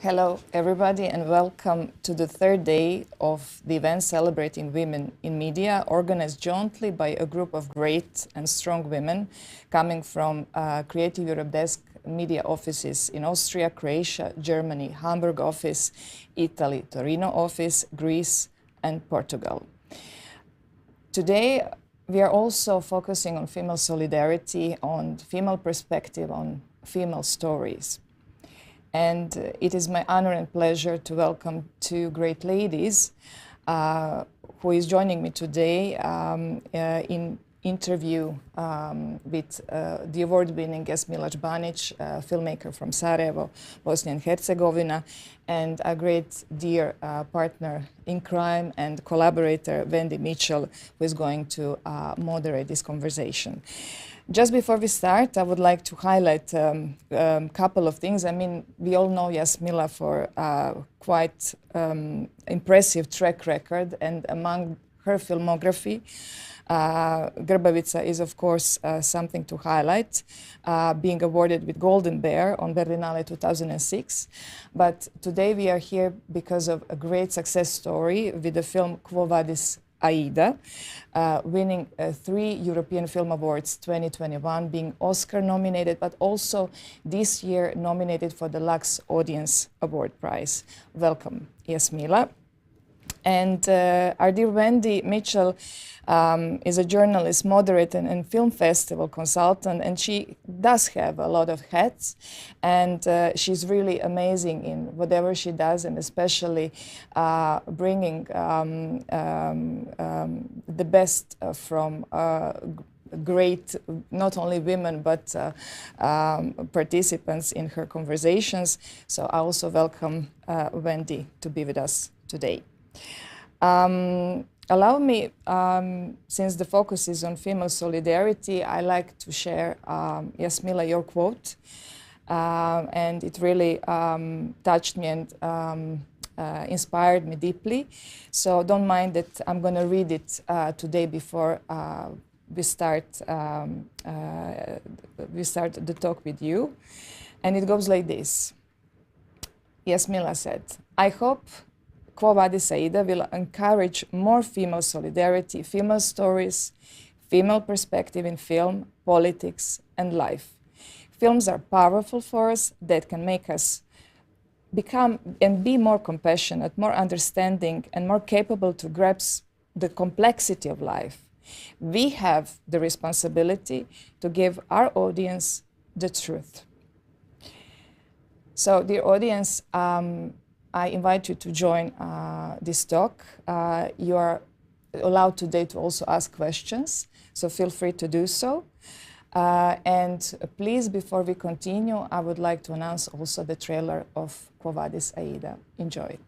Hello, everybody, and welcome to the third day of the event celebrating women in media, organized jointly by a group of great and strong women coming from Creative Europe Desk media offices in Austria, Croatia, Germany, Hamburg office, Italy, Torino office, Greece, and Portugal. Today, we are also focusing on female solidarity, on female perspective, on female stories. And it is my honor and pleasure to welcome two great ladies who is joining me today in interview with the award-winning Jasmila Žbanić, filmmaker from Sarajevo, Bosnia and Herzegovina, and a great dear partner in crime and collaborator, Wendy Mitchell, who is going to moderate this conversation. Just before we start, I would like to highlight a couple of things. I mean, we all know Jasmila for quite impressive track record, and among her filmography, Grbavica is, of course, something to highlight, being awarded with Golden Bear on Berlinale 2006. But today we are here because of a great success story with the film Quo Vadis, Aida, winning 3 European Film Awards 2021, being Oscar nominated, but also this year nominated for the Lux Audience Award Prize. Welcome, Jasmila. And our dear Wendy Mitchell is a journalist, moderator, and film festival consultant, and she does have a lot of hats, and she's really amazing in whatever she does, and especially bringing the best from great, not only women, but participants in her conversations. So I also welcome Wendy to be with us today. Allow me, since the focus is on female solidarity, I like to share, Jasmila, your quote. And it really touched me and inspired me deeply. So don't mind that I'm going to read it today before we start the talk with you. And it goes like this. Jasmila said, "I hope Quo Vadis Aida will encourage more female solidarity, female stories, female perspective in film, politics, and life. Films are powerful force that can make us become and be more compassionate, more understanding, and more capable to grasp the complexity of life. We have the responsibility to give our audience the truth." So, dear audience, I invite you to join this talk. You are allowed today to also ask questions, so feel free to do so. And please, before we continue, I would like to announce also the trailer of Quo Vadis Aida. Enjoy.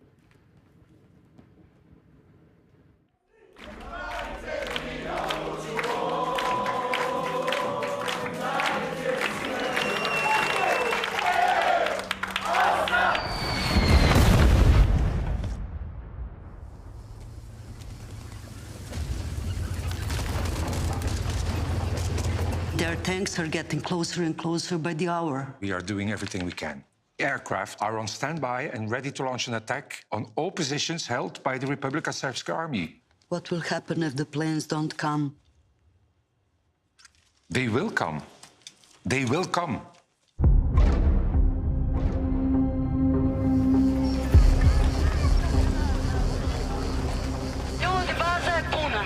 Their tanks are getting closer and closer by the hour. We are doing everything we can. Aircraft are on standby and ready to launch an attack on all positions held by the Republika Srpska army. What will happen if the planes don't come? They will come. They will come. Ljudi, baza je puna.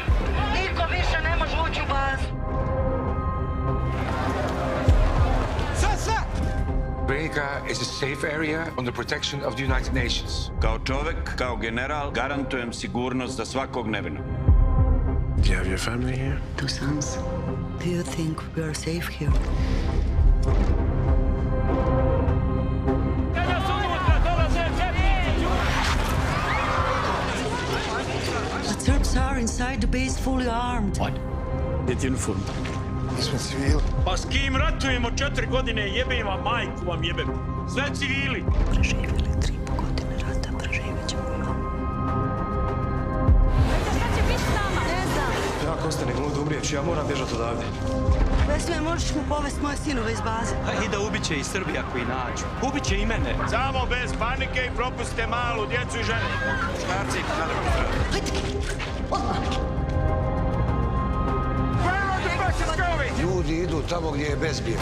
Niko više ne može ući u bazu. Brega is a safe area under protection of the United Nations. Kao čovek, kao general, garantujem sigurnost za svakog nevinog. Do you have your family here? 2 sons. Do you think we are safe here? The Serbs are inside the base fully armed. What? Get uniform. Mi smo civili. Pa s kim ratujemo 4 godine, jebem vam majku vam jebem. Sve civili. Preživjeli 3,5 godine rata, preživjet ćemo i ovo. Šta će biti s nama? Ne znam. Ja ako ostanem ovdje umrijet ću, ja moram bježati odavde. Vesme, možeš mu povesti moje sinove iz baze? Aida ubiće i Srbija koji nađu. Ubiće i mene. Samo bez panike i propustite malu djecu i žene. Muškarci, nadamo se. Hajde, odmah. Ljudi idu tamo gdje je bezbir.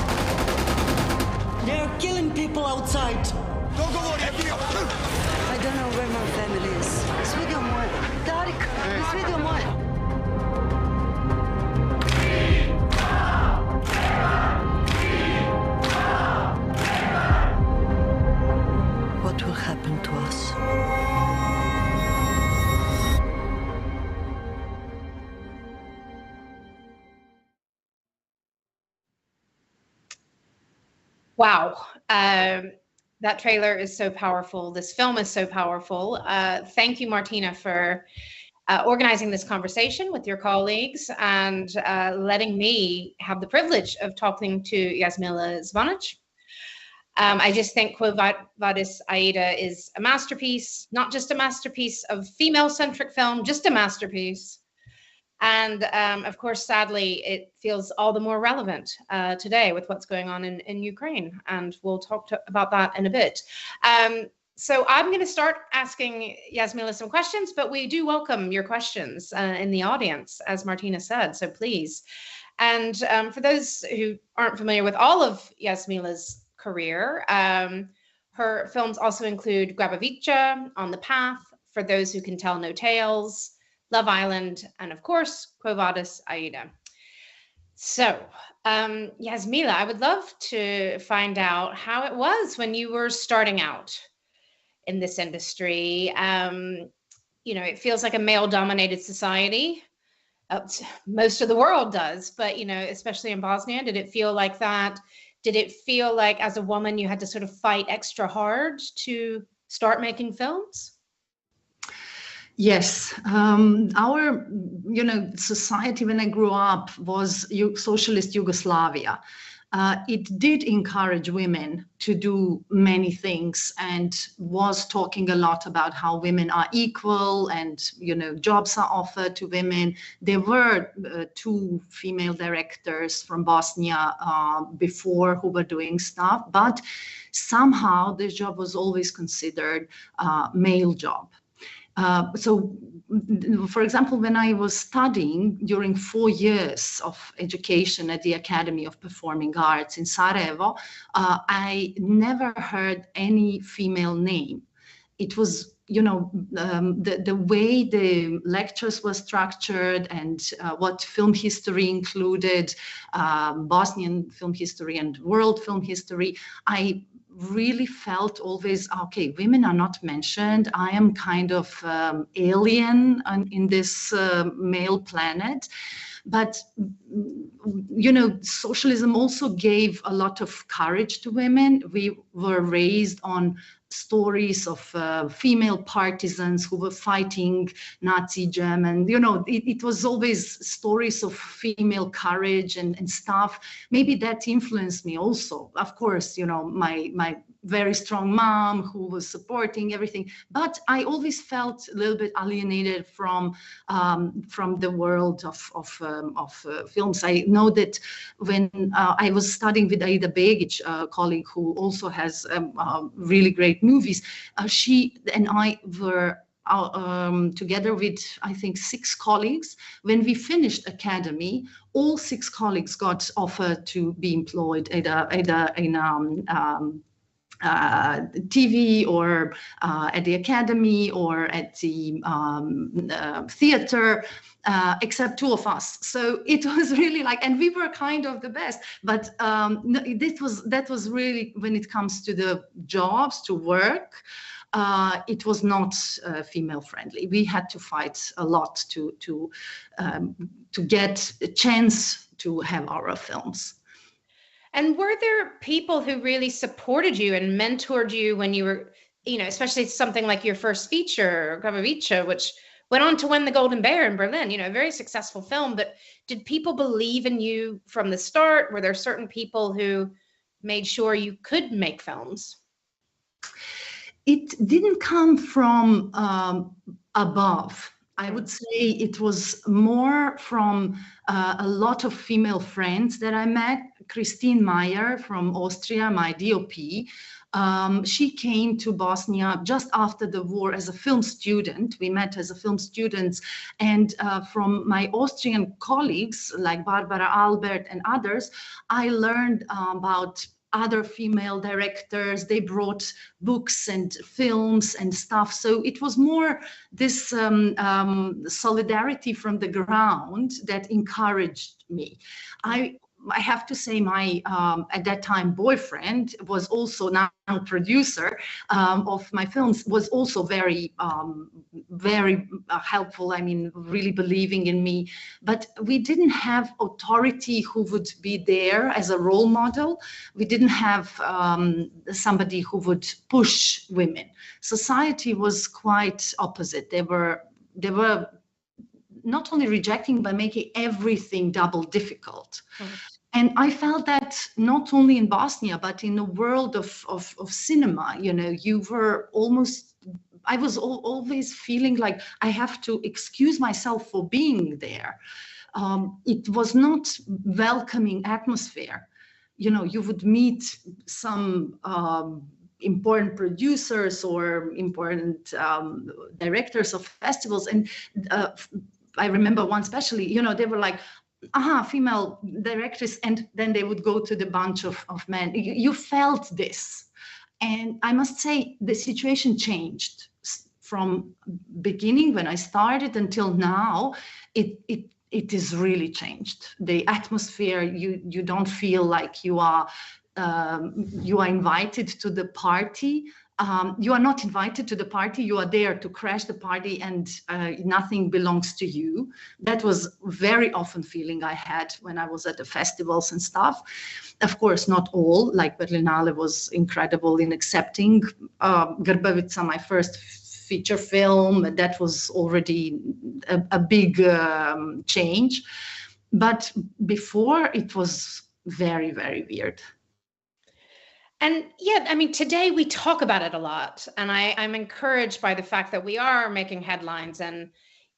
They're killing people outside. Dogovor je bio. I don't know where my family is. Svidio moje. Tarik, svidio moje. What will happen to us? Wow. That trailer is so powerful. This film is so powerful. Thank you, Martina, for organizing this conversation with your colleagues and letting me have the privilege of talking to Jasmila Žbanić. I just think Quo Vadis Aida is a masterpiece, not just a masterpiece of female-centric film, just a masterpiece. And of course, sadly, it feels all the more relevant today with what's going on in Ukraine. And we'll talk about that in a bit. So I'm going to start asking Jasmila some questions, but we do welcome your questions in the audience, as Martina said, so please. And for those who aren't familiar with all of Jasmila's career, her films also include Quo Vadis, On the Path, For Those Who Can Tell No Tales, Love Island, and of course, Quo Vadis Aida. So, Jasmila, I would love to find out how it was when you were starting out in this industry. You know, it feels like a male-dominated society. Most of the world does, but, you know, especially in Bosnia, did it feel like that? Did it feel like as a woman you had to sort of fight extra hard to start making films? Yes, our, society when I grew up was socialist Yugoslavia. It did encourage women to do many things and was talking a lot about how women are equal and, jobs are offered to women. There were 2 female directors from Bosnia before who were doing stuff, but somehow this job was always considered a male job. So, for example, when I was studying during 4 years of education at the Academy of Performing Arts in Sarajevo, I never heard any female name. It was, the way the lectures were structured and what film history included, Bosnian film history and world film history, I really felt always, okay, women are not mentioned. I am kind of alien in this male planet. But, socialism also gave a lot of courage to women. We were raised on stories of female partisans who were fighting Nazi German. It was always stories of female courage and stuff. Maybe that influenced me also. Of course, my very strong mom who was supporting everything. But I always felt a little bit alienated from the world of films. I know that when I was studying with Aida Begić, a colleague who also has really great movies, she and I were together with, I think, 6 colleagues. When we finished academy, all 6 colleagues got offered to be employed either in TV or at the academy or at the theater, except 2 of us. So it was really and we were kind of the best. But that was really, when it comes to the jobs, to work, it was not female friendly. We had to fight a lot to get a chance to have our films. And were there people who really supported you and mentored you when you were, especially something like your first feature, Quo Vadis, which went on to win the Golden Bear in Berlin, a very successful film, but did people believe in you from the start? Were there certain people who made sure you could make films? It didn't come from above. I would say it was more from a lot of female friends that I met. Christine Meyer from Austria, my DOP, she came to Bosnia just after the war as a film student. We met as a film students, and from my Austrian colleagues like Barbara Albert and others, I learned about other female directors. They brought books and films and stuff. So it was more this solidarity from the ground that encouraged me. I have to say my, at that time, boyfriend was also now producer of my films, was also very, very helpful. I mean, really believing in me. But we didn't have authority who would be there as a role model. We didn't have somebody who would push women. Society was quite opposite. They were not only rejecting, but making everything double difficult. And I felt that not only in Bosnia, but in the world of cinema, you know, I was always feeling like I have to excuse myself for being there. It was not welcoming atmosphere. You know, you would meet some important producers or important directors of festivals. And I remember one especially, you know, they were like, female directress, and then they would go to the bunch of men. You felt this. And I must say the situation changed from beginning when I started until now. It is really changed. The atmosphere, you don't feel like you are invited to the party. You are not invited to the party. You are there to crash the party, and nothing belongs to you. That was very often feeling I had when I was at the festivals and stuff. Of course, not all, like Berlinale was incredible in accepting. Grbavica, my first feature film, that was already a big change. But before, it was very, very weird. And yeah, I mean, today we talk about it a lot, and I'm encouraged by the fact that we are making headlines. And,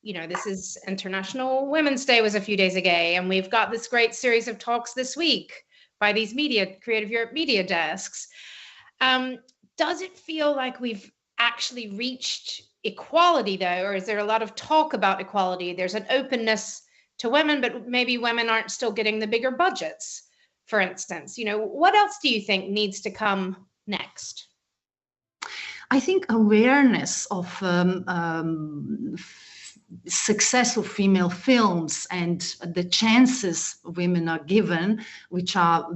you know, this is International Women's Day was a few days ago, and we've got this great series of talks this week by these Creative Europe media desks. Does it feel like we've actually reached equality, though, or is there a lot of talk about equality? There's an openness to women, but maybe women aren't still getting the bigger budgets, for instance. You know, what else do you think needs to come next? I think awareness of success of female films and the chances women are given, which are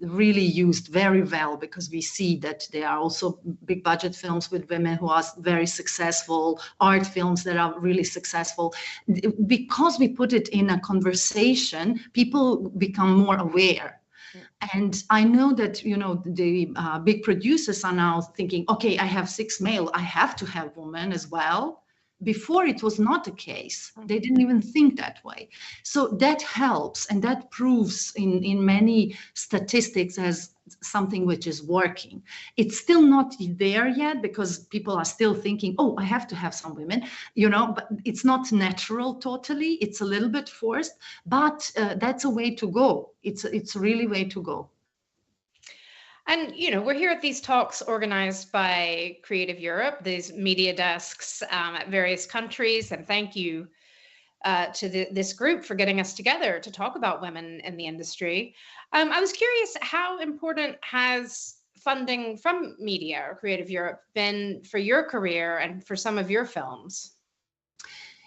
really used very well, because we see that there are also big budget films with women who are very successful, art films that are really successful. Because we put it in a conversation, people become more aware. And I know that, you know, the big producers are now thinking, okay, I have 6 male, I have to have women as well. Before, it was not the case. They didn't even think that way. So that helps, and that proves in many statistics as something which is working. It's still not there yet, because people are still thinking, oh, I have to have some women, you know, but it's not natural totally. It's a little bit forced, but that's a way to go. It's really way to go. And, you know, we're here at these talks organized by Creative Europe, these media desks at various countries. And thank you to this group for getting us together to talk about women in the industry. I was curious, how important has funding from media or Creative Europe been for your career and for some of your films?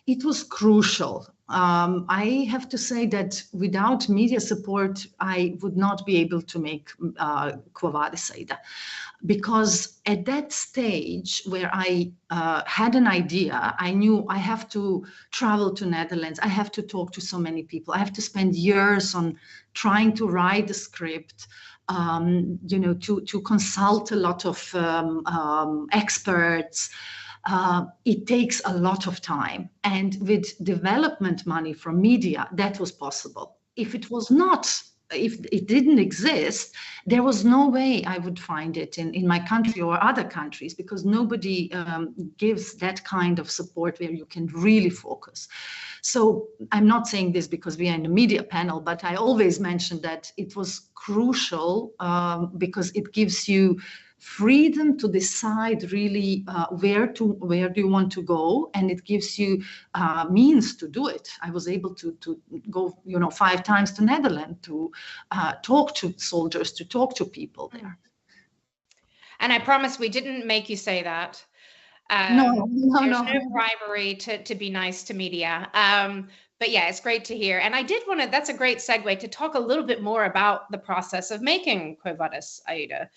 It was crucial. I have to say that without media support, I would not be able to make Quo Vadis, Aida. Because at that stage where I had an idea, I knew I have to travel to Netherlands. I have to talk to so many people. I have to spend years on trying to write the script, you know, to consult a lot of experts. It takes a lot of time. And with development money from media, that was possible. If it was not if it didn't exist, there was no way I would find it in my country or other countries, because nobody gives that kind of support where you can really focus. So I'm not saying this because we are in a media panel, but I always mention that it was crucial because it gives you freedom to decide really where do you want to go, and it gives you means to do it. I was able to go 5 times to Netherlands to talk to soldiers, to talk to people there. And I promise we didn't make you say that. No. There's no bribery to be nice to media. But yeah, it's great to hear. And I did want to, that's a great segue to talk a little bit more about the process of making Quo Vadis, Aida,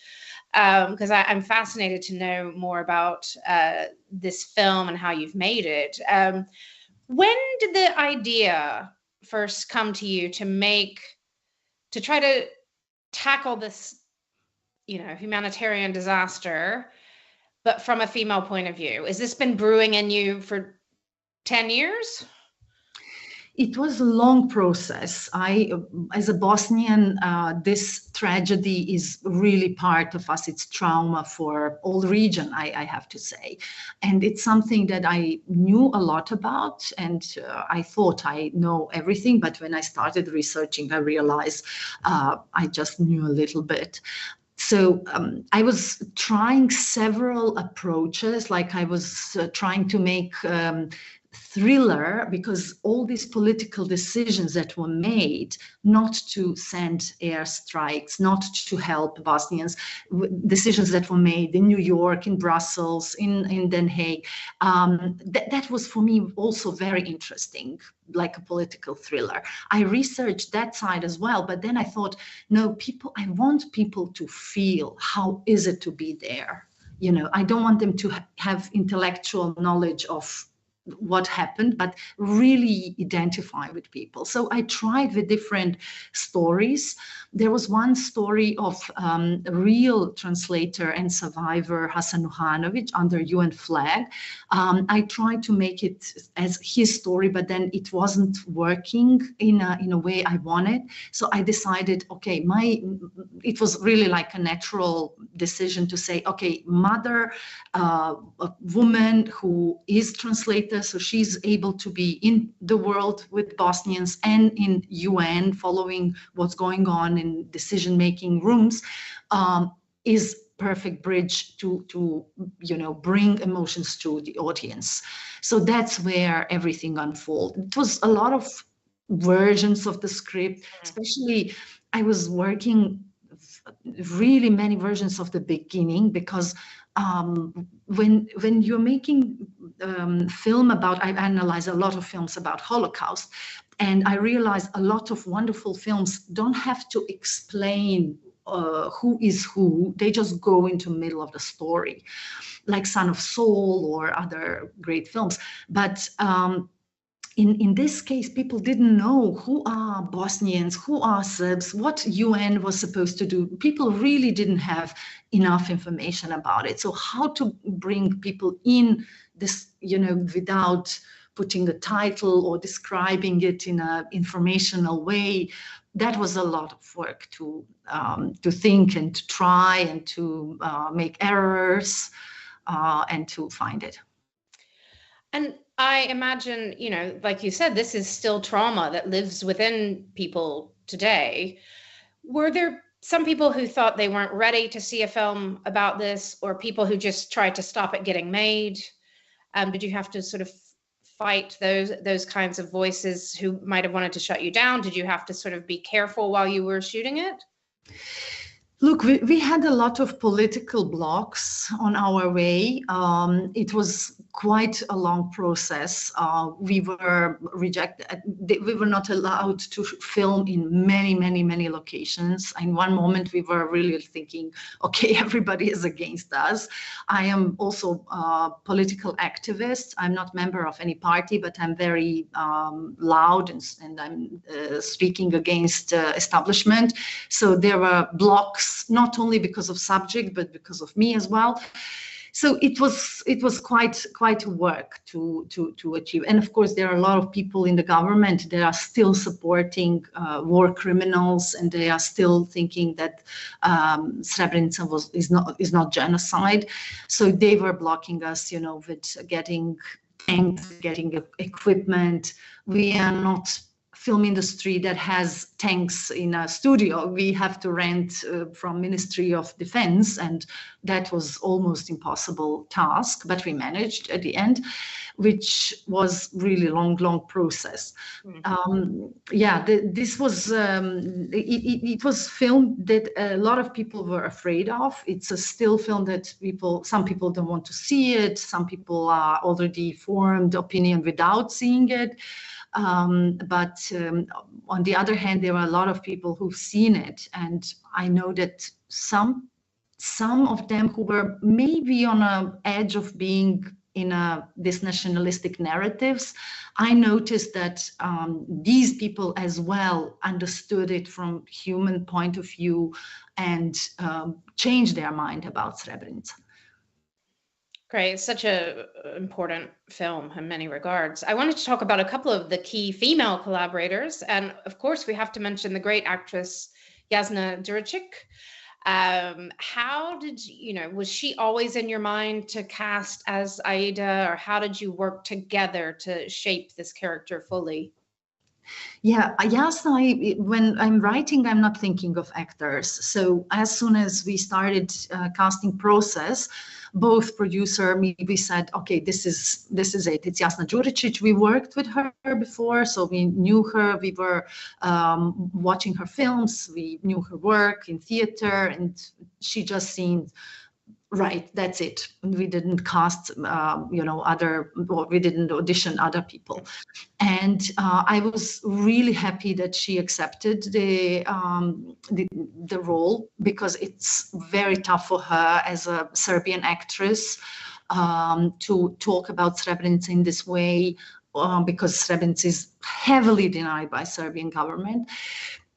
because I'm fascinated to know more about this film and how you've made it. When did the idea first come to you to try to tackle this, humanitarian disaster, but from a female point of view? Has this been brewing in you for 10 years? It was a long process. As a Bosnian, this tragedy is really part of us. It's trauma for all the region, I have to say. And it's something that I knew a lot about, and I thought I know everything. But when I started researching, I realized I just knew a little bit. So I was trying several approaches, like I was trying to make thriller, because all these political decisions that were made not to send airstrikes, not to help Bosnians, decisions that were made in New York, in Brussels, in Den Haag, that was for me also very interesting, like a political thriller. I researched that side as well, but then I thought, no, I want people to feel how is it to be there. I don't want them to have intellectual knowledge of what happened, but really identify with people. So I tried with different stories. There was one story of a real translator and survivor, Hasan Uhanovic, under UN flag. I tried to make it as his story, but then it wasn't working in a way I wanted. So I decided, okay, it was really like a natural decision to say, okay, mother, a woman who is translator, so she's able to be in the world with Bosnians and in UN, following what's going on in decision-making rooms, is perfect bridge to bring emotions to the audience. So that's where everything unfolded. It was a lot of versions of the script, especially I was working really many versions of the beginning, because when you're making film about, I analyze a lot of films about Holocaust, and I realized a lot of wonderful films don't have to explain who is who. They just go into the middle of the story, like Son of Saul or other great films. But in this case, people didn't know who are Bosnians, who are Serbs, what UN was supposed to do. People really didn't have enough information about it. So how to bring people in this, without putting a title or describing it in an informational way, that was a lot of work to think and to try and to make errors and to find it. And I imagine, like you said, this is still trauma that lives within people today. Were there some people who thought they weren't ready to see a film about this, or people who just tried to stop it getting made? Did you have to sort of fight those kinds of voices who might have wanted to shut you down? Did you have to sort of be careful while you were shooting it? Look, we had a lot of political blocks on our way. It was quite a long process. We were rejected. We were not allowed to film in many locations. In one moment, we were really thinking, okay, everybody is against us. I am also a political activist. I'm not a member of any party, but I'm very loud and I'm speaking against establishment. So there were blocks, not only because of subject, but because of me as well. So it was quite work to achieve. And of course, there are a lot of people in the government that are still supporting war criminals, and they are still thinking that Srebrenica is not genocide. So they were blocking us, with getting tanks, getting equipment. We are not film industry that has tanks in a studio. We have to rent from Ministry of Defense, and that was almost impossible task, but we managed at the end, which was really long process. This was it was film that a lot of people were afraid of. It's a still film that some people don't want to see it. Some people are already formed opinion without seeing it. But on the other hand, there are a lot of people who've seen it, and I know that some of them who were maybe on an edge of being in these nationalistic narratives, I noticed that these people as well understood it from human point of view and changed their mind about Srebrenica. Great. It's such an important film in many regards. I wanted to talk about a couple of the key female collaborators. And of course, we have to mention the great actress, Jasmila Žbanić. How did was she always in your mind to cast as Aida, or how did you work together to shape this character fully? Yeah, Jasna, when I'm writing, I'm not thinking of actors. So as soon as we started casting process, both producer, we said, okay, this is it. It's Jasmila Žbanić. We worked with her before, so we knew her. We were watching her films. We knew her work in theater, and she just seemed right. That's it. We didn't cast, we didn't audition other people. And I was really happy that she accepted the role, because it's very tough for her as a Serbian actress to talk about Srebrenica in this way, because Srebrenica is heavily denied by Serbian government.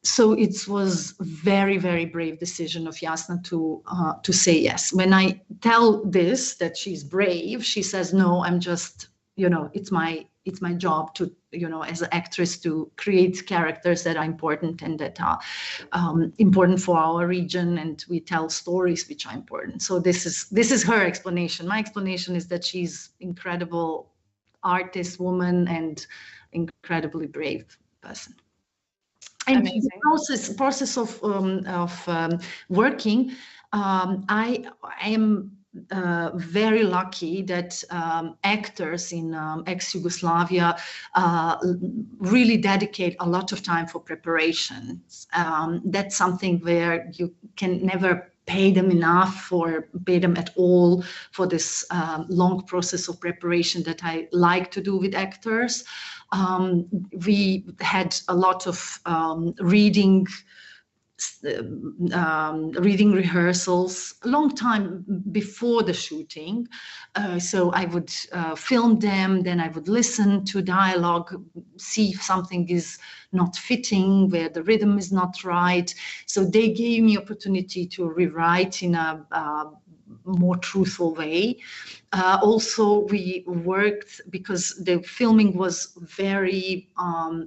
So it was very, very brave decision of Jasna to say yes. When I tell this, that she's brave, she says, no, I'm just, it's my job to, as an actress, to create characters that are important and that are important for our region, and we tell stories which are important. So this is her explanation. My explanation is that she's incredible artist, woman, and incredibly brave person. And amazing. The process of working, I am very lucky that actors in ex-Yugoslavia really dedicate a lot of time for preparations. That's something where you can never pay them enough or pay them at all for this long process of preparation that I like to do with actors. We had a lot of reading rehearsals a long time before the shooting. So I would film them, then I would listen to dialogue, see if something is not fitting, where the rhythm is not right. So they gave me opportunity to rewrite in a more truthful way. Also, we worked, because the filming was very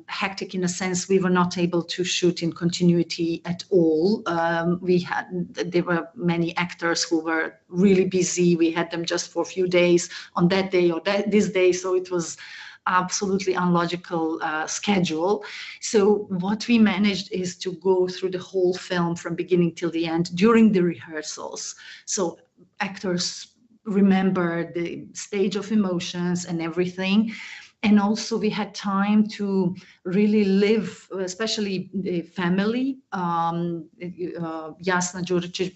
hectic, in a sense we were not able to shoot in continuity at all. There were many actors who were really busy. We had them just for a few days on that day or this day, so it was absolutely unlogical schedule. So what we managed is to go through the whole film from beginning till the end during the rehearsals. So actors remember the stage of emotions and everything. And also we had time to really live, especially the family. Jasna Žbanić,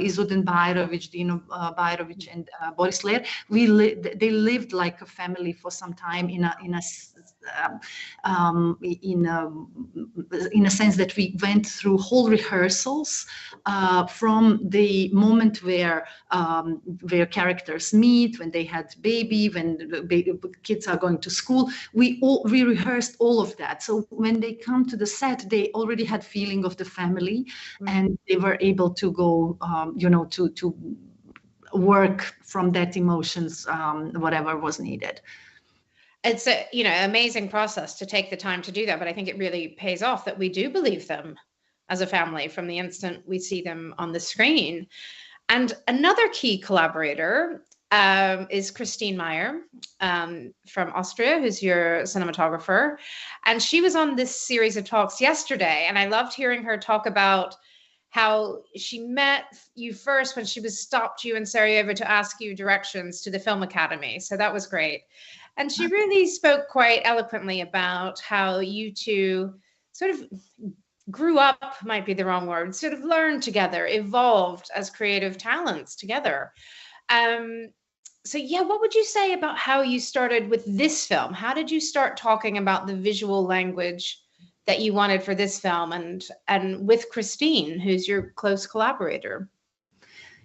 Izudin Bajrović, Dino Bajrović, and Boris Ler. They lived like a family for some time in a sense that we went through whole rehearsals from the moment where characters meet, when they had baby, when the kids are going to school, school, we rehearsed all of that. So when they come to the set, they already had feeling of the family, and they were able to go, to work from that emotions, whatever was needed. It's a, amazing process to take the time to do that, but I think it really pays off that we do believe them as a family from the instant we see them on the screen. And another key collaborator is Christine Meyer from Austria, who's your cinematographer. And she was on this series of talks yesterday, and I loved hearing her talk about how she met you first when she stopped you in Sarajevo to ask you directions to the Film Academy. So that was great. And she really spoke quite eloquently about how you two sort of grew up, might be the wrong word, sort of learned together, evolved as creative talents together. So yeah, what would you say about how you started with this film? How did you start talking about the visual language that you wanted for this film, and with Christine, who's your close collaborator?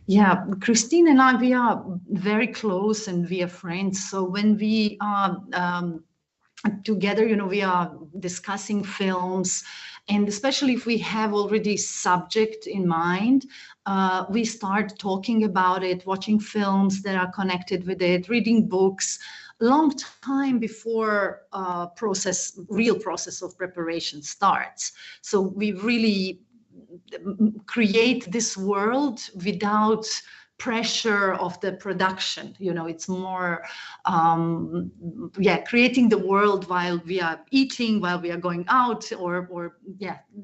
Yeah, Christine and I, we are very close and we are friends. So when we are together, we are discussing films, and especially if we have already subject in mind, we start talking about it, watching films that are connected with it, reading books, long time before real process of preparation starts. So we really create this world without pressure of the production. It's more creating the world while we are eating, while we are going out, or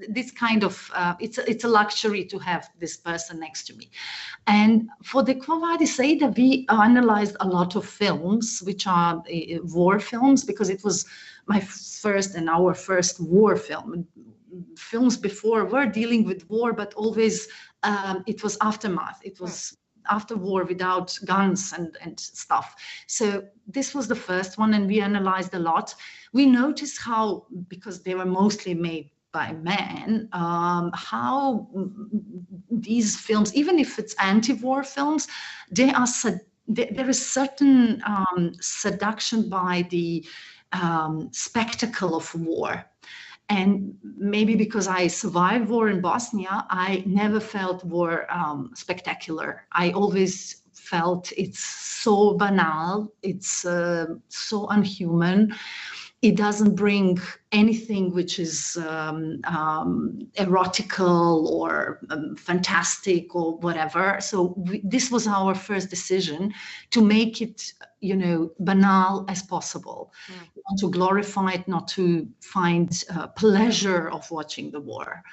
this kind of it's a luxury to have this person next to me. And for the Quo Vadis Aida, we analyzed a lot of films which are war films, because it was my first and our first war film. Films before were dealing with war, but always it was aftermath. It was after war, without guns and stuff. So this was the first one, and we analyzed a lot. We noticed how, because they were mostly made by men, how these films, even if it's anti-war films, there is certain seduction by the spectacle of war. And maybe because I survived war in Bosnia, I never felt war spectacular. I always felt it's so banal, it's so unhuman. It doesn't bring anything which is erotical or fantastic or whatever. So this was our first decision, to make it, banal as possible. Not to glorify it, not to find pleasure of watching the war.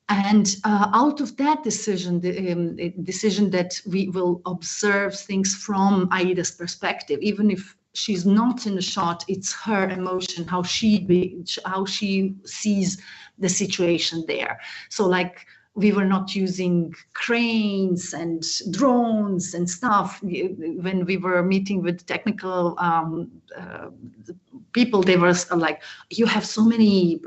And out of that decision, the decision that we will observe things from Aida's perspective, even if she's not in the shot, it's her emotion, how she sees the situation there. So like, we were not using cranes and drones and stuff. When we were meeting with technical people, they were like, you have so many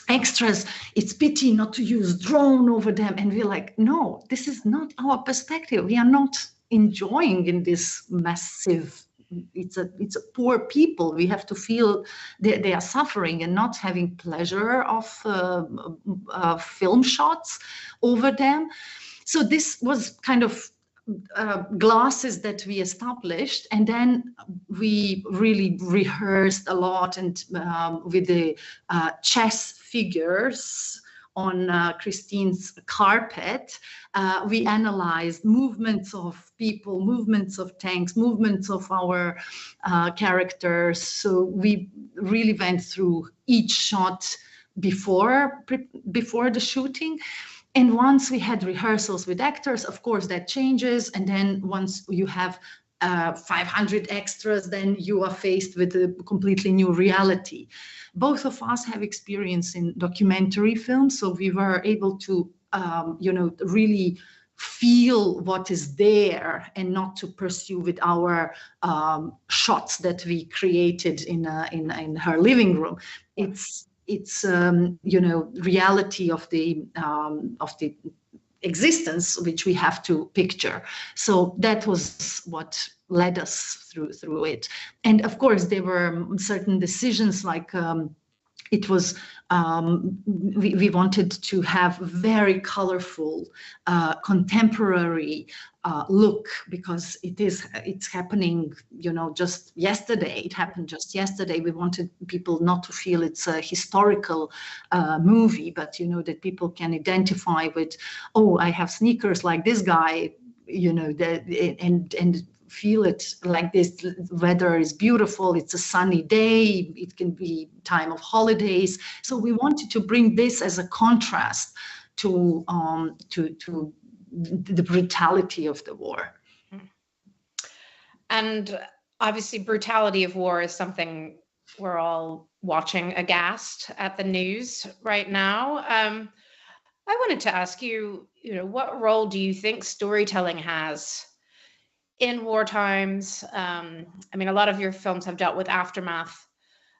extras, it's pity not to use drone over them. And we're like, no, this is not our perspective. We are not enjoying in this massive, it's a poor people. We have to feel they are suffering and not having pleasure of film shots over them. So this was kind of glasses that we established, and then we really rehearsed a lot, and with the chess figures on Christine's carpet, we analyzed movements of people, movements of tanks, movements of our characters. So we really went through each shot before the shooting. And once we had rehearsals with actors, of course that changes. And then once you have 500 extras, then you are faced with a completely new reality. Both of us have experience in documentary films, so we were able to, really feel what is there and not to pursue with our shots that we created in her living room. It's reality of the existence which we have to picture. So that was what led us through it. And of course, there were certain decisions like it was we wanted to have very colorful, contemporary look, because it's happening, just yesterday. It happened just yesterday. We wanted people not to feel it's a historical movie, but that people can identify with, oh, I have sneakers like this guy, and feel it like this. Weather is beautiful, it's a sunny day, it can be time of holidays. So we wanted to bring this as a contrast to the brutality of the war. And obviously brutality of war is something we're all watching aghast at the news right now. I wanted to ask you, what role do you think storytelling has in war times? I mean, a lot of your films have dealt with aftermath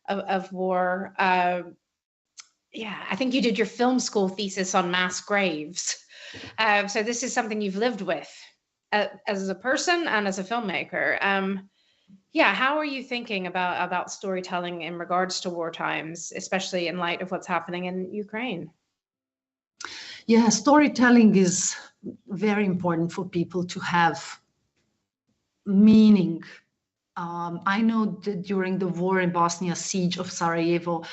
of war. Yeah, I think you did your film school thesis on mass graves. So this is something you've lived with as a person and as a filmmaker. Yeah, how are you thinking about storytelling in regards to war times, especially in light of what's happening in Ukraine? Yeah, storytelling is very important for people to have meaning. I know that during the war in Bosnia, siege of Sarajevo,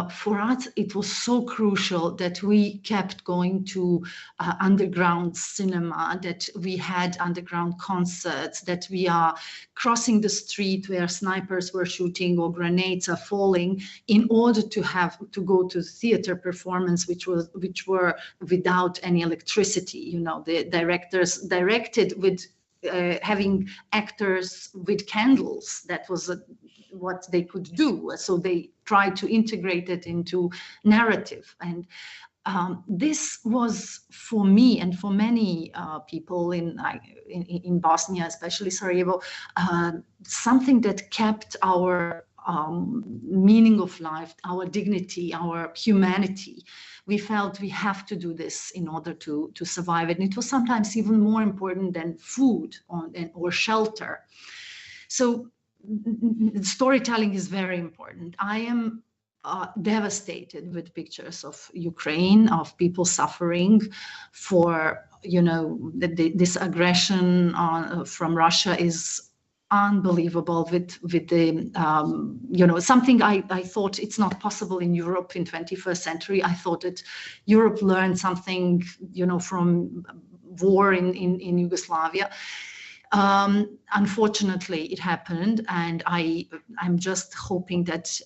for us, it was so crucial that we kept going to underground cinema, that we had underground concerts, that we are crossing the street where snipers were shooting or grenades are falling, in order to go to theater performance, which were without any electricity. The directors directed with having actors with candles. That was what they could do. So they tried to integrate it into narrative. And this was, for me and for many people in Bosnia, especially Sarajevo, something that kept our meaning of life, our dignity, our humanity. We felt we have to do this in order to survive it. And it was sometimes even more important than food or shelter. So storytelling is very important. I am devastated with pictures of Ukraine, of people suffering for, this aggression from Russia is unbelievable. With the something I thought it's not possible in Europe in 21st century. I thought that Europe learned something from war in Yugoslavia. Unfortunately, it happened, and I'm just hoping that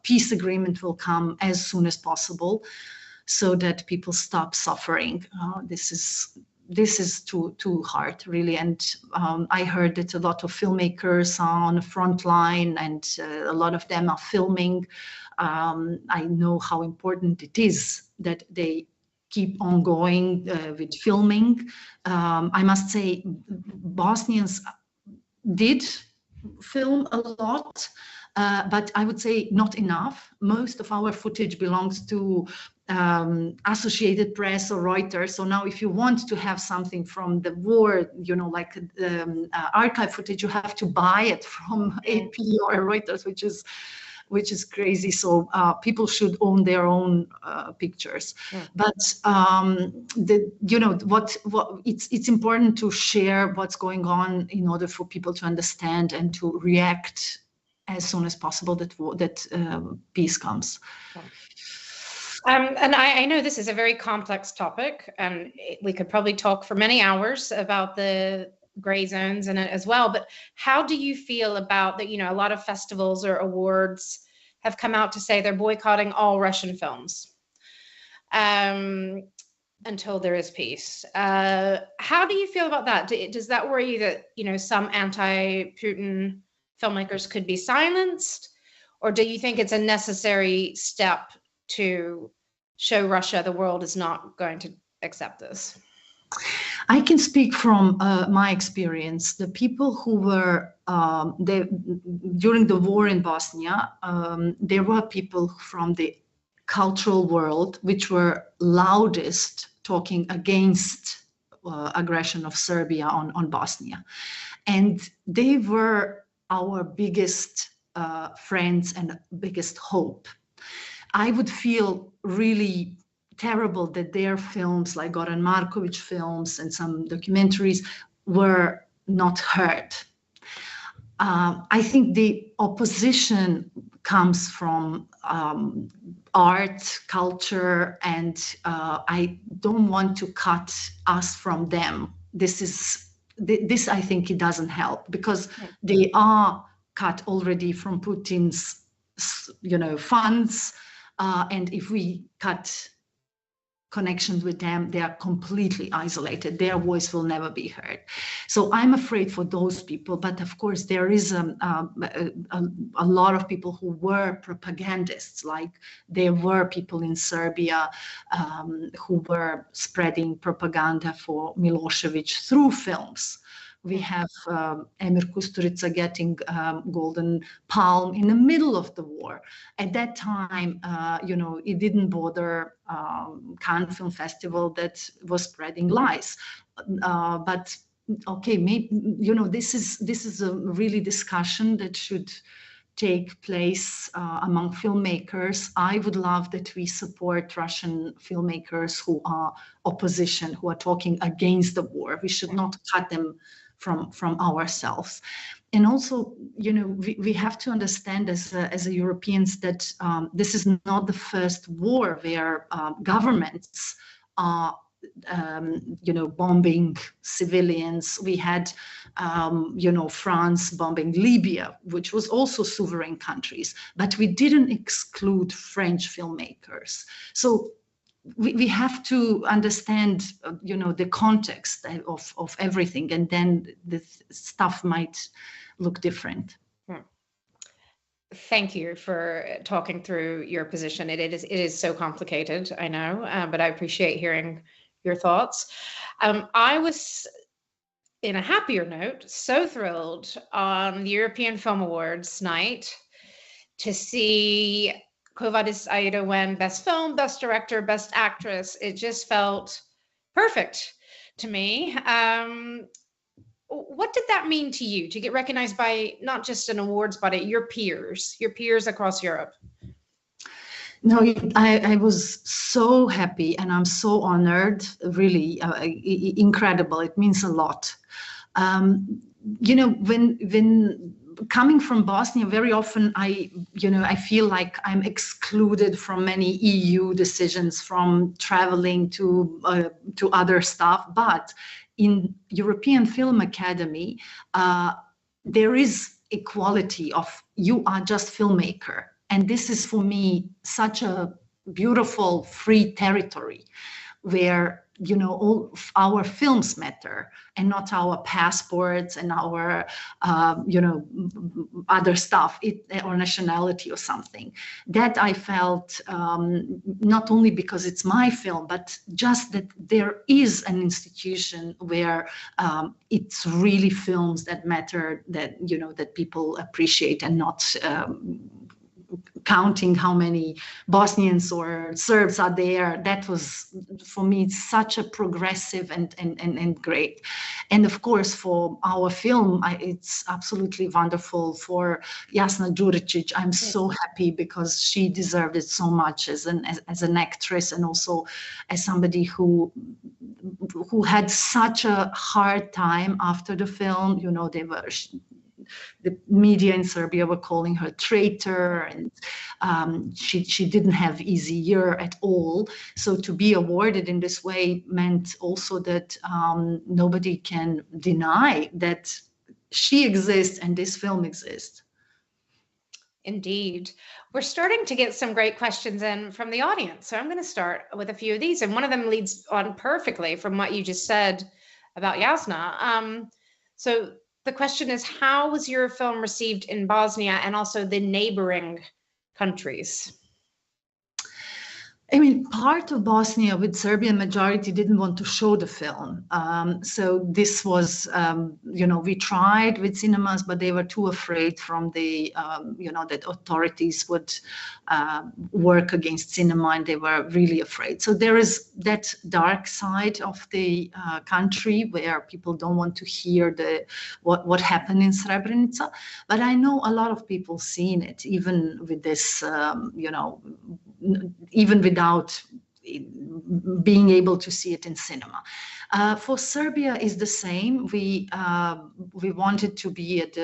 peace agreement will come as soon as possible, so that people stop suffering. This is too hard, really. And I heard that a lot of filmmakers are on the front line, and a lot of them are filming. I know how important it is that they keep on going with filming. I must say, Bosnians did film a lot, but I would say not enough. Most of our footage belongs to Associated Press or Reuters. So now if you want to have something from the war, like archive footage, you have to buy it from AP or Reuters, which is crazy. So people should own their own pictures. Yeah. But it's important to share what's going on in order for people to understand and to react as soon as possible that peace comes. Yeah. And I know this is a very complex topic, and we could probably talk for many hours about the gray zones in it as well. But how do you feel about that? A lot of festivals or awards have come out to say they're boycotting all Russian films until there is peace. How do you feel about that? Does that worry you that, some anti-Putin filmmakers could be silenced? Or do you think it's a necessary step to show Russia the world is not going to accept this? I can speak from my experience. The people who were during the war in Bosnia, there were people from the cultural world which were loudest talking against aggression of Serbia on Bosnia. And they were our biggest friends and biggest hope. I would feel really terrible that their films, like Goran Markovic films and some documentaries, were not heard. I think the opposition comes from art, culture, and I don't want to cut us from them. This I think it doesn't help, because they are cut already from Putin's, funds, and if we cut connections with them, they are completely isolated. Their voice will never be heard. So I'm afraid for those people. But of course, there is a lot of people who were propagandists. Like there were people in Serbia who were spreading propaganda for Milosevic through films. We have Emir Kusturica getting Golden Palm in the middle of the war. At that time, it didn't bother Cannes Film Festival that was spreading lies. But okay, maybe, this is a really discussion that should take place among filmmakers. I would love that we support Russian filmmakers who are opposition, who are talking against the war. We should not cut them from ourselves. And also, we have to understand as Europeans that this is not the first war where governments are bombing civilians. We had France bombing Libya, which was also sovereign countries, but we didn't exclude French filmmakers. So we have to understand, the context of everything, and then the stuff might look different. Thank you for talking through your position. It is so complicated, I know, but I appreciate hearing your thoughts. I was, in a happier note, so thrilled on the European Film Awards night to see Quo Vadis Aida win Best Film, Best Director, Best Actress. It just felt perfect to me. What did that mean to you, to get recognized by not just an awards body, your peers across Europe? No, I was so happy, and I'm so honored, really incredible. It means a lot. When coming from Bosnia, very often I feel like I'm excluded from many EU decisions, from traveling to other stuff. But in European Film Academy, there is equality of you are just filmmaker. And this is for me such a beautiful free territory where all our films matter and not our passports and our other stuff, or nationality or something. That I felt not only because it's my film, but just that there is an institution where it's really films that matter, that that people appreciate, and not counting how many Bosnians or Serbs are there. That was, for me, such a progressive and great. And of course, for our film, it's absolutely wonderful for Jasna Đuričić. I'm so happy, because she deserved it so much as an actress, and also as somebody who had such a hard time after the film. The media in Serbia were calling her traitor, and she didn't have easy year at all. So to be awarded in this way meant also that nobody can deny that she exists and this film exists. Indeed. We're starting to get some great questions in from the audience. So I'm going to start with a few of these. And one of them leads on perfectly from what you just said about Jasna. So the question is, how was your film received in Bosnia and also the neighboring countries? I mean, part of Bosnia with Serbian majority didn't want to show the film. So this was, we tried with cinemas, but they were too afraid from the, that authorities would work against cinema, and they were really afraid. So there is that dark side of the country where people don't want to hear what happened in Srebrenica. But I know a lot of people seen it, even with this, even without being able to see it in cinema. For Serbia is the same. We wanted to be at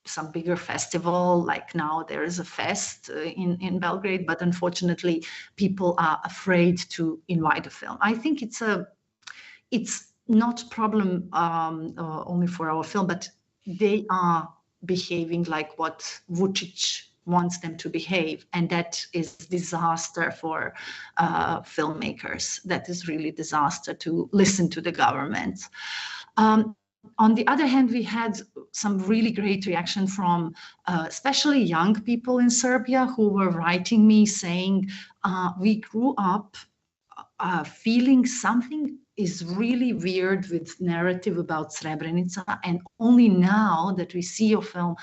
some bigger festival, like now there is a fest in Belgrade, but unfortunately people are afraid to invite a film. I think it's not problem only for our film, but they are behaving like what Vučić wants them to behave, and that is disaster for filmmakers. That is really disaster to listen to the government. On the other hand, we had some really great reaction from especially young people in Serbia who were writing me saying, we grew up feeling something is really weird with narrative about Srebrenica, and only now that we see your film,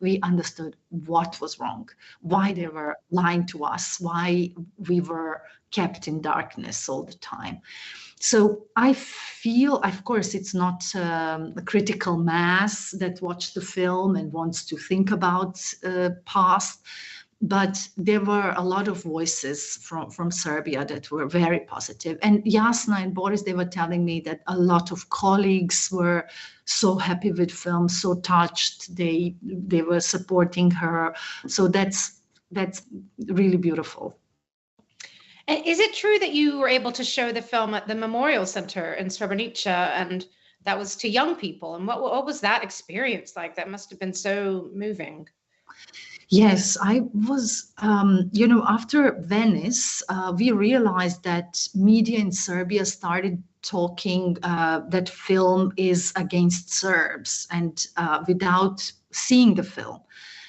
we understood what was wrong, why they were lying to us, why we were kept in darkness all the time. So I feel, of course, it's not a critical mass that watched the film and wants to think about past, but there were a lot of voices from Serbia that were very positive. And Jasna and Boris, they were telling me that a lot of colleagues were so happy with film, so touched. They were supporting her. So that's really beautiful. And is it true that you were able to show the film at the Memorial Center in Srebrenica, and that was to young people? And what was that experience like? That must have been so moving. Yes, I was, after Venice, we realized that media in Serbia started talking that film is against Serbs, and without seeing the film.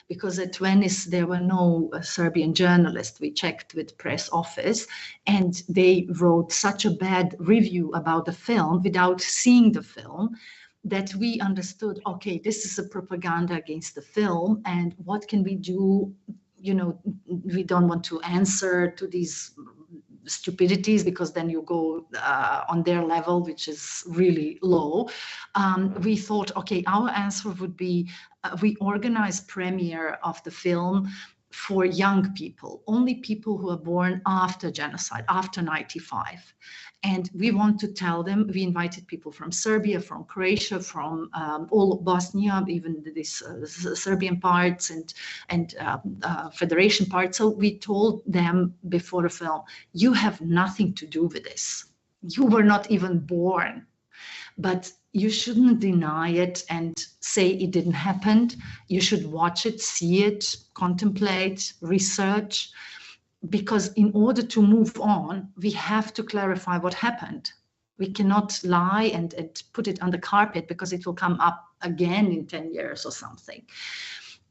Because at Venice, there were no Serbian journalists. We checked with press office, and they wrote such a bad review about the film without seeing the film, that we understood, okay, this is a propaganda against the film, and what can we do? We don't want to answer to these stupidities, because then you go on their level, which is really low. We thought, okay, our answer would be, we organize premiere of the film for young people, only people who are born after genocide, after 95. And we want to tell them, we invited people from Serbia, from Croatia, from all of Bosnia, even these Serbian parts and Federation parts. So we told them before the film, you have nothing to do with this. You were not even born. But you shouldn't deny it and say it didn't happen. You should watch it, see it, contemplate, research. Because in order to move on, we have to clarify what happened. We cannot lie and put it on the carpet, because it will come up again in 10 years or something.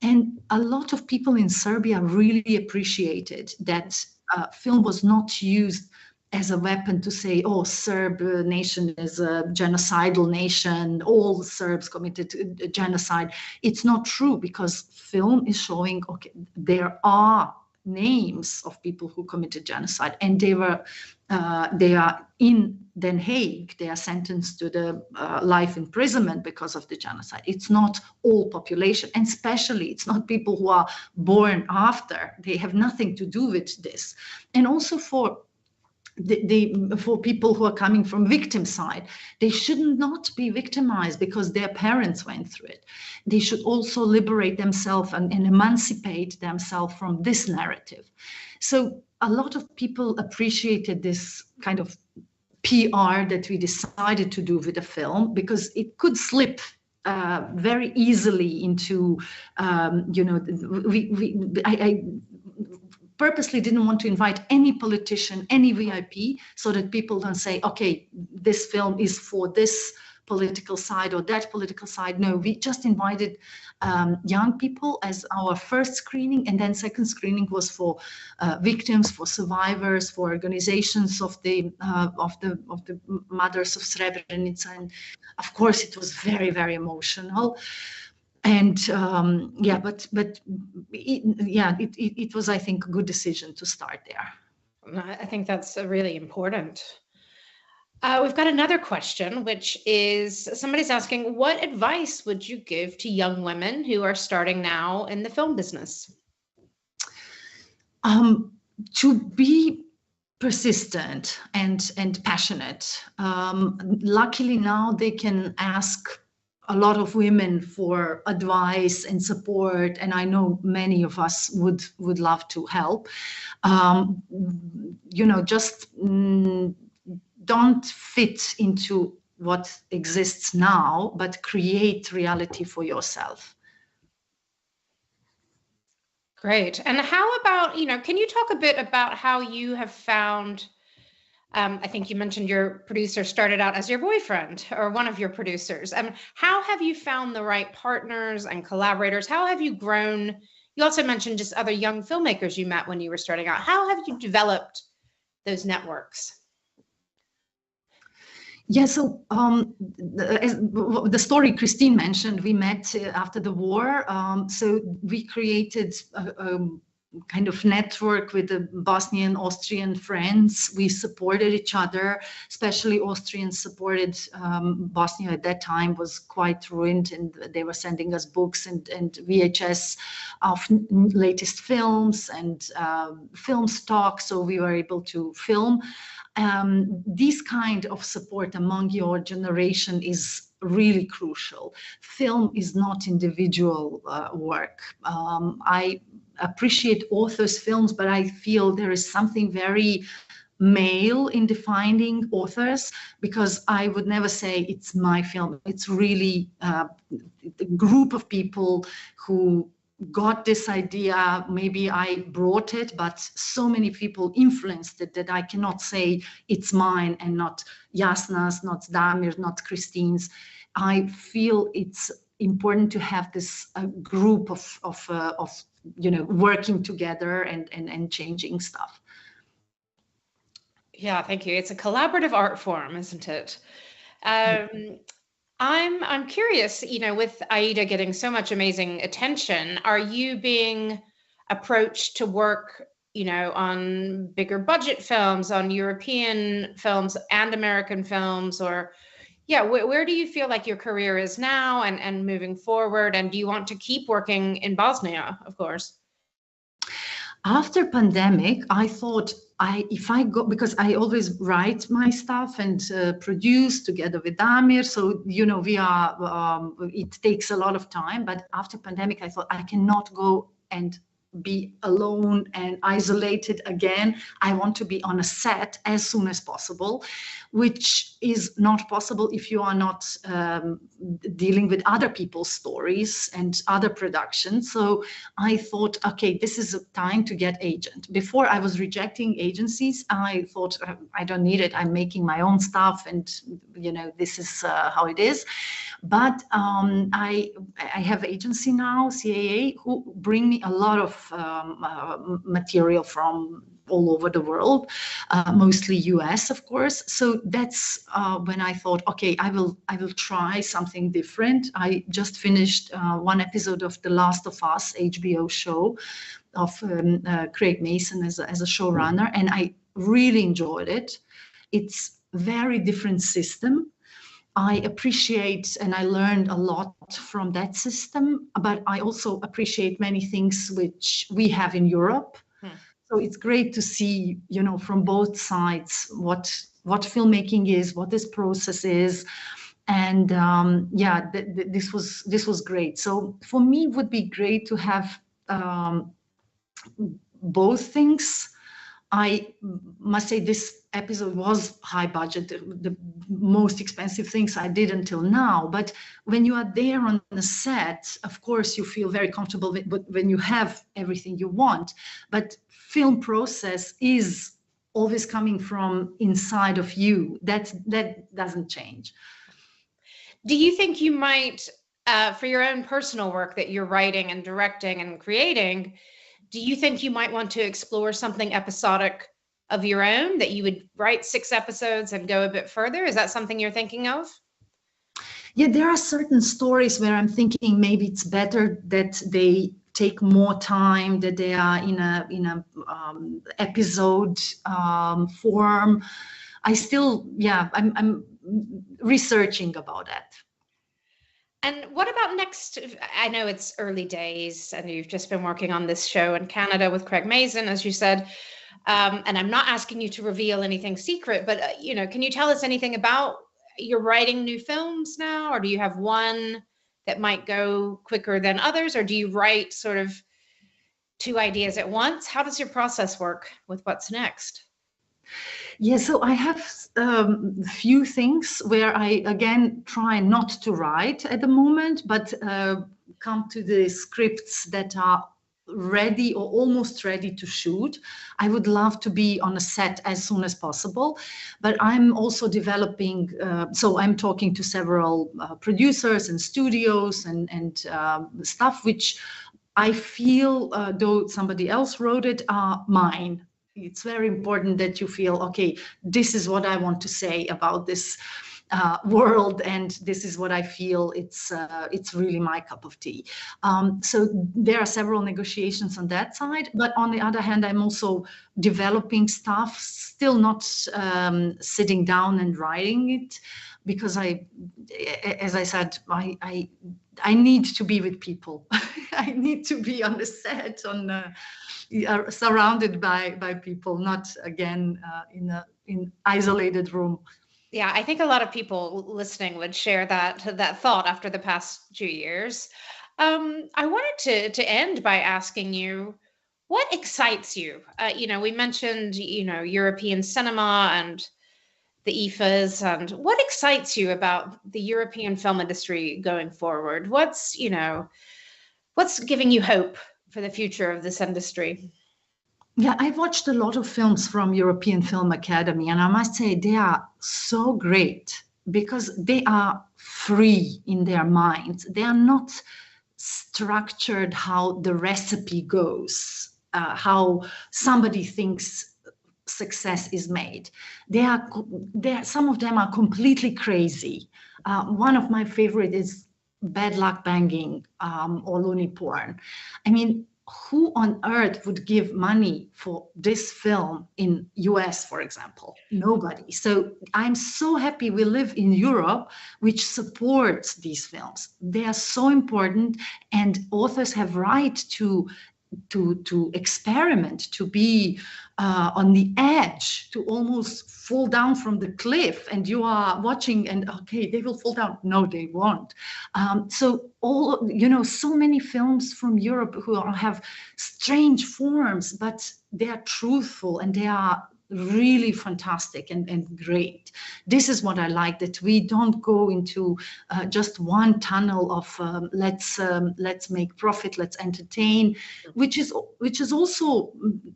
And a lot of people in Serbia really appreciated that film was not used as a weapon to say, oh, Serb nation is a genocidal nation, all Serbs committed genocide. It's not true, because film is showing, okay, there are names of people who committed genocide, and they are in Den Haag. They are sentenced to the life imprisonment because of the genocide. It's not all population, and especially it's not people who are born after. They have nothing to do with this. And also for people who are coming from victim side, they should not be victimized because their parents went through it. They should also liberate themselves and emancipate themselves from this narrative. So a lot of people appreciated this kind of PR that we decided to do with the film, because it could slip very easily into, I purposely didn't want to invite any politician, any VIP, so that people don't say, okay, this film is for this political side or that political side. No, we just invited young people as our first screening, and then second screening was for victims, for survivors, for organizations of the mothers of Srebrenica, and of course it was very, very emotional. And it was, I think, a good decision to start there. I think that's really important. We've got another question, which is somebody's asking, what advice would you give to young women who are starting now in the film business? To be persistent and passionate. Luckily now they can ask a lot of women for advice and support, and I know many of us would love to help. Just don't fit into what exists now, but create reality for yourself. Great. And how about, can you talk a bit about how you have found, I think you mentioned your producer started out as your boyfriend or one of your producers. How have you found the right partners and collaborators? How have you grown? You also mentioned just other young filmmakers you met when you were starting out. How have you developed those networks? Yeah, so the story Christine mentioned, we met after the war. So we created a kind of network with the Bosnian, Austrian friends. We supported each other, especially Austrians supported Bosnia at that time was quite ruined, and they were sending us books and VHS of latest films and film stock, so we were able to film. This kind of support among your generation is really crucial. Film is not individual work. I appreciate authors' films, but I feel there is something very male in defining authors, because I would never say it's my film. It's really a group of people who got this idea. Maybe I brought it, but so many people influenced it that I cannot say it's mine and not Jasna's, not Damir's, not Christine's. I feel it's important to have this group of working together and changing stuff. Yeah, thank you. It's a collaborative art form, isn't it? I'm curious, with Aida getting so much amazing attention, are you being approached to work, on bigger budget films, on European films and American films, or where do you feel like your career is now and moving forward? And do you want to keep working in Bosnia, of course? After pandemic, I thought if I go, because I always write my stuff and produce together with Damir, so we are. It takes a lot of time. But after pandemic, I thought I cannot go and be alone and isolated again. I want to be on a set as soon as possible, which is not possible if you are not dealing with other people's stories and other productions. So I thought, okay, this is a time to get agent. Before I was rejecting agencies. I thought I don't need it. I'm making my own stuff, and this is how it is. But I have agency now, CAA, who bring me a lot of material from all over the world, mostly US, of course. So that's when I thought, okay, I will try something different. I just finished one episode of The Last of Us HBO show of Craig Mason as a showrunner, and I really enjoyed it. It's very different system. I appreciate and I learned a lot from that system, but I also appreciate many things which we have in Europe. So it's great to see, from both sides what filmmaking is, what this process is, and this was great. So for me, it would be great to have both things. I must say this episode was high budget, the most expensive things I did until now. But when you are there on the set, of course, you feel very comfortable when you have everything you want. But film process is always coming from inside of you. That doesn't change. Do you think you might, for your own personal work that you're writing and directing and creating, do you think you might want to explore something episodic of your own, that you would write 6 episodes and go a bit further? Is that something you're thinking of? Yeah, there are certain stories where I'm thinking maybe it's better that they take more time, that they are in a episode form. I'm researching about that. And what about next? I know it's early days and you've just been working on this show in Canada with Craig Mazin, as you said. And I'm not asking you to reveal anything secret, but can you tell us anything about you're writing new films now, or do you have one that might go quicker than others, or do you write sort of 2 ideas at once? How does your process work with what's next? Yeah, so I have a few things where I, again, try not to write at the moment, but come to the scripts that are ready or almost ready to shoot. I would love to be on a set as soon as possible, but I'm also developing, so I'm talking to several producers and studios and stuff which I feel, though somebody else wrote it, are mine. It's very important that you feel, okay, this is what I want to say about this world, and this is what I feel it's really my cup of tea. So there are several negotiations on that side, but on the other hand, I'm also developing stuff, still not sitting down and writing it, because as I said, I need to be with people. I need to be on the set, surrounded by people, not again in isolated room. Yeah, I think a lot of people listening would share that thought after the past 2 years. I wanted to end by asking you, what excites you? We mentioned, European cinema and the IFAs, and what excites you about the European film industry going forward? What's giving you hope for the future of this industry? Yeah, I've watched a lot of films from European Film Academy, and I must say they are so great because they are free in their minds. They are not structured how the recipe goes, how somebody thinks success is made. Some of them are completely crazy. One of my favorite is Bad Luck Banging or Loony Porn. I mean, who on earth would give money for this film in US, for example? Nobody. So I'm so happy we live in Europe, which supports these films. They are so important, and authors have right to experiment, to be on the edge, to almost fall down from the cliff, and you are watching and okay, they will fall down. No, they won't. So so many films from Europe who have strange forms, but they are truthful and they are really fantastic and great. This is what I like, that we don't go into just one tunnel of let's make profit, let's entertain, which is also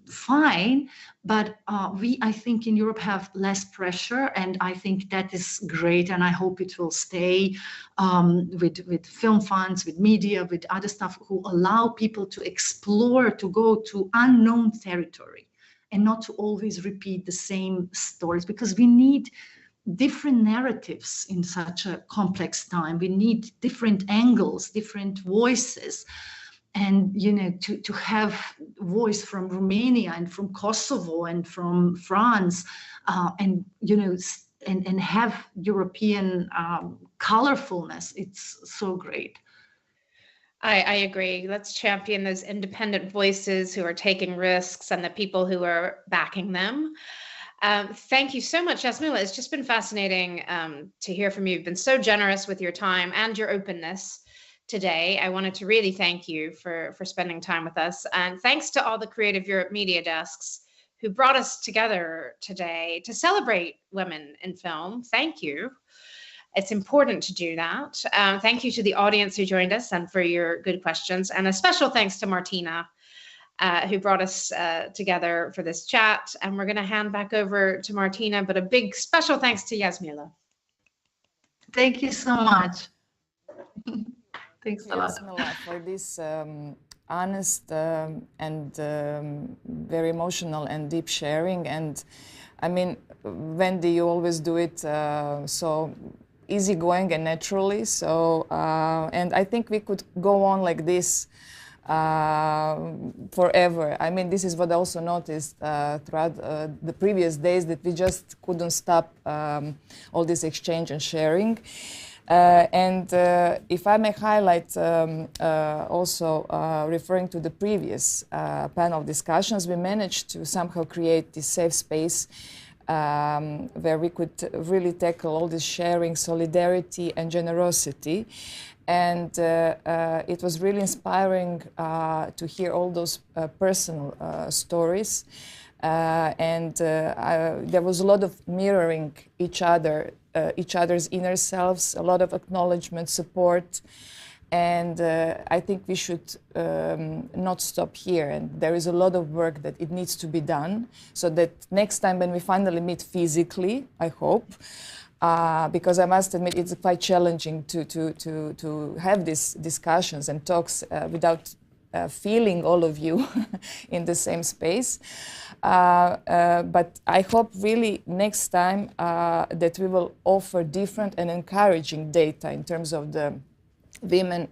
fine, but I think in Europe have less pressure, and I think that is great, and I hope it will stay with film funds, with media, with other stuff who allow people to explore, to go to unknown territory, and not to always repeat the same stories, because we need different narratives in such a complex time. We need different angles, different voices. And, to have voice from Romania and from Kosovo and from France, and have European colorfulness, it's so great. I agree. Let's champion those independent voices who are taking risks and the people who are backing them. Thank you so much, Jasmila. It's just been fascinating to hear from you. You've been so generous with your time and your openness today. I wanted to really thank you for spending time with us. And thanks to all the Creative Europe media desks who brought us together today to celebrate women in film. Thank you. It's important to do that. Thank you to the audience who joined us and for your good questions. And a special thanks to Martina, who brought us together for this chat. And we're going to hand back over to Martina, but a big special thanks to Jasmila. Thank you so much. Thanks a lot. Jasmila, for this honest and very emotional and deep sharing. And I mean, Wendy, you always do it so easygoing and naturally. So, and I think we could go on like this forever. I mean, this is what I also noticed throughout the previous days, that we just couldn't stop all this exchange and sharing. And if I may highlight also referring to the previous panel discussions, we managed to somehow create this safe space where we could really tackle all this sharing, solidarity and generosity. And it was really inspiring to hear all those personal stories. And there was a lot of mirroring each other's inner selves, a lot of acknowledgement, support. And I think we should not stop here. And there is a lot of work that it needs to be done, so that next time when we finally meet physically, I hope, because I must admit it's quite challenging to have these discussions and talks without feeling all of you in the same space. But I hope really next time that we will offer different and encouraging data in terms of the women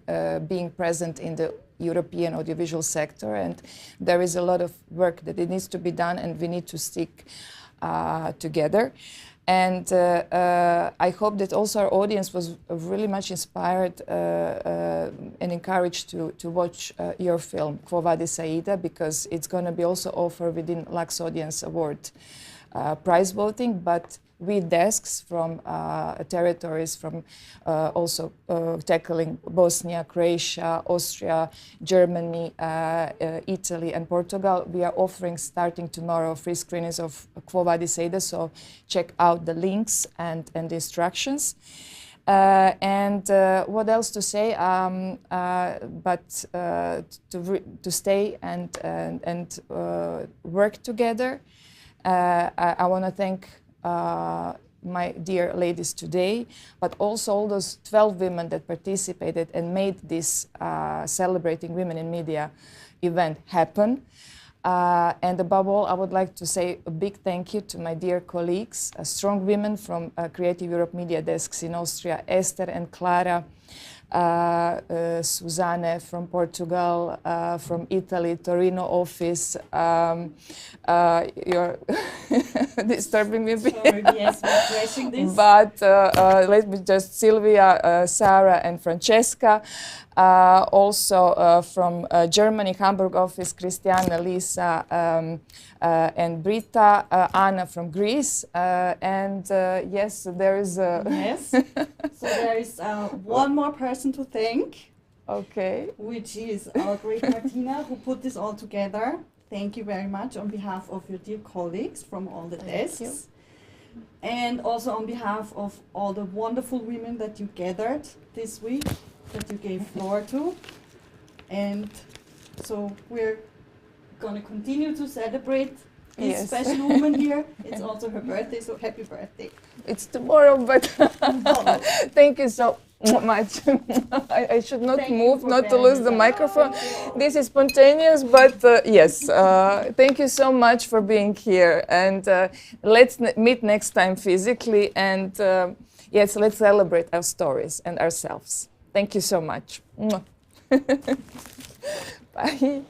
being present in the European audiovisual sector. And there is a lot of work that it needs to be done, and we need to stick together. And I hope that also our audience was really much inspired and encouraged to watch your film, Quo Vadis, Aida, because it's going to be also offered within Lux Audience Award Prize voting, but with desks from territories from also tackling Bosnia, Croatia, Austria, Germany, Italy and Portugal. We are offering, starting tomorrow, free screenings of Quo Vadis, Aida, so check out the links and the instructions. And what else to say? But to stay and work together. I want to thank my dear ladies today, but also all those 12 women that participated and made this Celebrating Women in Media event happen. And above all, I would like to say a big thank you to my dear colleagues, strong women from Creative Europe Media Desks in Austria, Esther and Clara, Suzanne from Portugal, from Italy, Torino office. You're disturbing me a bit. Sorry, yes, we're pressing this. But let me just, Sylvia, Sarah and Francesca. Also from Germany, Hamburg office, Christiana, Lisa and Britta, Anna from Greece. And yes, there is a... Yes, so there is one more person to thank. Okay. Which is our great Martina, who put this all together. Thank you very much on behalf of your dear colleagues from all the desks. And also on behalf of all the wonderful women that you gathered this week, that you gave floor to. And so we're going to continue to celebrate this special woman here. It's also her birthday, so happy birthday. It's tomorrow, but thank you so much. I should not move, not to lose the microphone. This is spontaneous, but yes, thank you so much for being here. And let's meet next time physically. And yes, let's celebrate our stories and ourselves. Thank you so much. Bye.